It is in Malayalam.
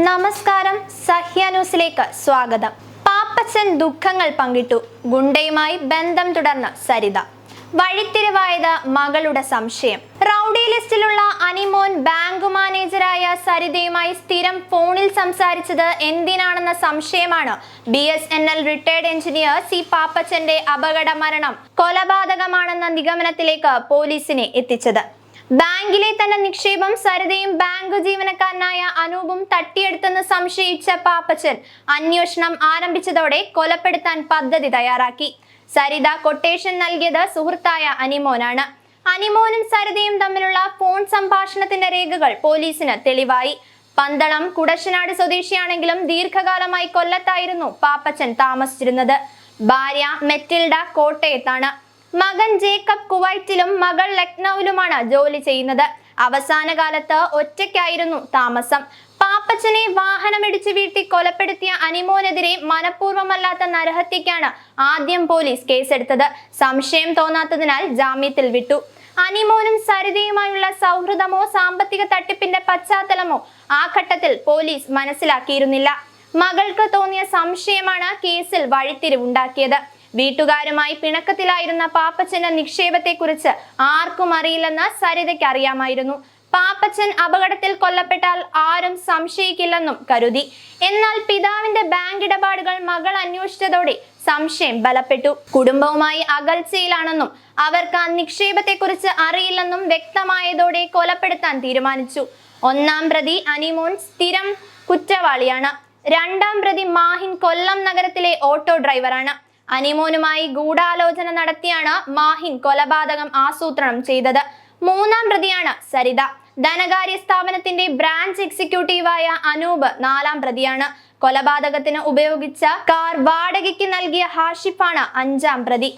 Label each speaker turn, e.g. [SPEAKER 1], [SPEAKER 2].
[SPEAKER 1] നമസ്കാരം, സഹ്യ ന്യൂസിലേക്ക് സ്വാഗതം. പാപ്പച്ചൻ ദുഃഖങ്ങൾ പങ്കിട്ടു. ഗുണ്ടയുമായി ബന്ധം തുടർന്ന് സരിത. വഴിത്തിരിവായത് മകളുടെ സംശയം. റൗഡി ലിസ്റ്റിലുള്ള അനിമോൻ ബാങ്ക് മാനേജരായ സരിതയുമായി സ്ഥിരം ഫോണിൽ സംസാരിച്ചത് എന്തിനാണെന്ന സംശയമാണ് BSNL റിട്ടയർഡ് എഞ്ചിനീയർ സി പാപ്പച്ചന്റെ അപകട മരണം കൊലപാതകമാണെന്ന നിഗമനത്തിലേക്ക് പോലീസിനെ എത്തിച്ചത്. ബാങ്കിലെ തന്നെ നിക്ഷേപം സരിതയും ബാങ്ക് ജീവനക്കാരനായ അനൂപും തട്ടിയെടുത്തെന്ന് സംശയിച്ച പാപ്പച്ചൻ അന്വേഷണം ആരംഭിച്ചതോടെ കൊലപ്പെടുത്താൻ പദ്ധതി തയ്യാറാക്കി. സരിത കൊട്ടേഷൻ നൽകിയത് സുഹൃത്തായ അനിമോനാണ്. അനിമോനും സരിതയും തമ്മിലുള്ള ഫോൺ സംഭാഷണത്തിന്റെ രേഖകൾ പോലീസിന് തെളിവായി. പന്തളം കുടശനാട് സ്വദേശിയാണെങ്കിലും ദീർഘകാലമായി കൊല്ലത്തായിരുന്നു പാപ്പച്ചൻ താമസിച്ചിരുന്നത്. ഭാര്യ മെറ്റിൽഡ കോട്ടയത്താണ്. മകൻ ജേക്കബ് കുവൈറ്റിലും മകൾ ലക്നൌവിലുമാണ് ജോലി ചെയ്യുന്നത്. അവസാന കാലത്ത് ഒറ്റയ്ക്കായിരുന്നു താമസം. പാപ്പച്ചനെ വാഹനമിടിച്ച് വീഴ്ത്തി കൊലപ്പെടുത്തിയ അനിമോനെതിരെ മനഃപൂർവ്വമല്ലാത്ത നരഹത്യക്കാണ് ആദ്യം പോലീസ് കേസെടുത്തത്. സംശയം തോന്നാത്തതിനാൽ ജാമ്യത്തിൽ വിട്ടു. അനിമോനും സരിതയുമായുള്ള സൗഹൃദമോ സാമ്പത്തിക തട്ടിപ്പിന്റെ പശ്ചാത്തലമോ ആ ഘട്ടത്തിൽ പോലീസ് മനസ്സിലാക്കിയിരുന്നില്ല. മകൾക്ക് തോന്നിയ സംശയമാണ് കേസിൽ വഴിത്തിരിവുണ്ടാക്കിയത്. വീട്ടുകാരുമായി പിണക്കത്തിലായിരുന്ന പാപ്പച്ചന്റെ നിക്ഷേപത്തെക്കുറിച്ച് ആർക്കും അറിയില്ലെന്ന് സരിതയ്ക്ക് അറിയാമായിരുന്നു. പാപ്പച്ചൻ അപകടത്തിൽ കൊല്ലപ്പെട്ടാൽ ആരും സംശയിക്കില്ലെന്നും കരുതി. എന്നാൽ പിതാവിന്റെ ബാങ്ക് ഇടപാടുകൾ മകൾ അന്വേഷിച്ചതോടെ സംശയം ബലപ്പെട്ടു. കുടുംബവുമായി അകൽച്ചയിലാണെന്നും അവർക്ക് ആ നിക്ഷേപത്തെക്കുറിച്ച് അറിയില്ലെന്നും വ്യക്തമായതോടെ കൊലപ്പെടുത്താൻ തീരുമാനിച്ചു. ഒന്നാം പ്രതി അനിമോൻ സ്ഥിരം കുറ്റവാളിയാണ്. രണ്ടാം പ്രതി മാഹിൻ കൊല്ലം നഗരത്തിലെ ഓട്ടോ ഡ്രൈവറാണ്. അനിമോനുമായി ഗൂഢാലോചന നടത്തിയാണ് മാഹിൻ കൊലപാതകം ആസൂത്രണം ചെയ്തത്. മൂന്നാം പ്രതിയാണ് സരിത. ധനകാര്യ സ്ഥാപനത്തിന്റെ ബ്രാഞ്ച് എക്സിക്യൂട്ടീവായ അനൂപ് നാലാം പ്രതിയാണ്. കൊലപാതകത്തിന് ഉപയോഗിച്ച കാർ വാടകയ്ക്ക് നൽകിയ ഹാഷിഫാണ് അഞ്ചാം പ്രതി.